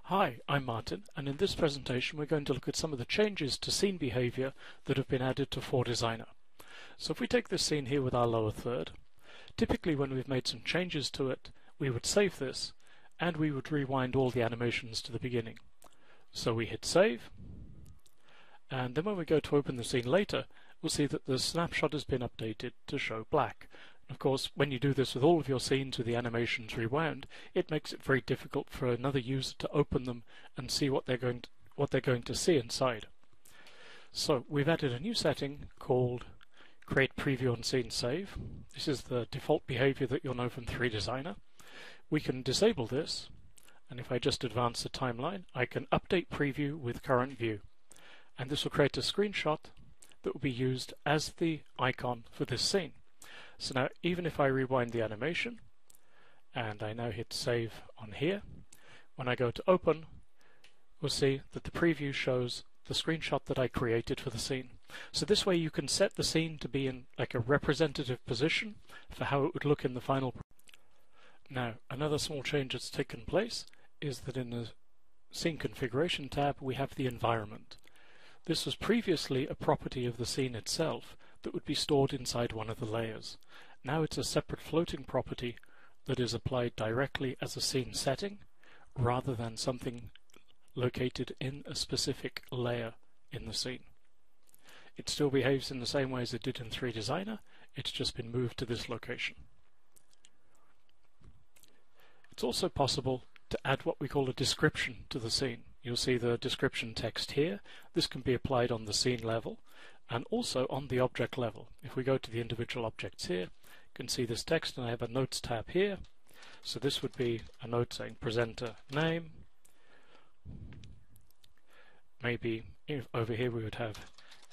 Hi, I'm Martin, and in this presentation we're going to look at some of the changes to scene behavior that have been added to ForDesigner. So if we take this scene here with our lower third, typically when we've made some changes to it, we would save this, and we would rewind all the animations to the beginning. So we hit save, and then when we go to open the scene later, we'll see that the snapshot has been updated to show black. Of course, when you do this with all of your scenes with the animations rewound, it makes it very difficult for another user to open them and see what they're going to see inside. So we've added a new setting called Create Preview on Scene Save. This is the default behavior that you'll know from 3Designer. We can disable this, and if I just advance the timeline, I can update preview with current view. And this will create a screenshot that will be used as the icon for this scene. So now, even if I rewind the animation, and I now hit save on here, when I go to open, we'll see that the preview shows the screenshot that I created for the scene. So this way you can set the scene to be in like a representative position for how it would look in the final. Now, another small change that's taken place is that in the Scene Configuration tab we have the environment. This was previously a property of the scene itself that would be stored inside one of the layers. Now it's a separate floating property that is applied directly as a scene setting rather than something located in a specific layer in the scene. It still behaves in the same way as it did in 3Designer, it's just been moved to this location. It's also possible to add what we call a description to the scene. You'll see the description text here. This can be applied on the scene level and also on the object level. If we go to the individual objects here, you can see this text, and I have a notes tab here. So this would be a note saying presenter name. Maybe over here we would have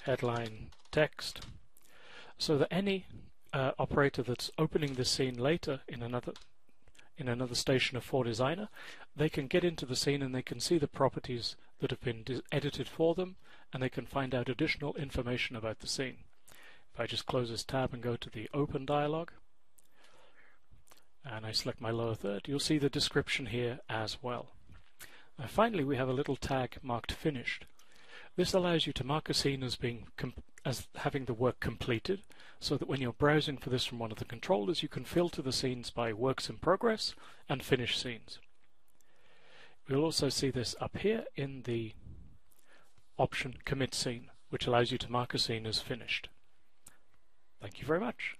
headline text, so that any operator that's opening this scene later in another station of 4Designer, they can get into the scene and they can see the properties that have been edited for them, and they can find out additional information about the scene. If I just close this tab and go to the Open dialog, and I select my lower third, you'll see the description here as well. Finally, we have a little tag marked Finished. This allows you to mark a scene as having the work completed, so that when you're browsing for this from one of the controllers, you can filter the scenes by Works in Progress and Finished Scenes. We'll also see this up here in the option Commit Scene, which allows you to mark a scene as finished. Thank you very much.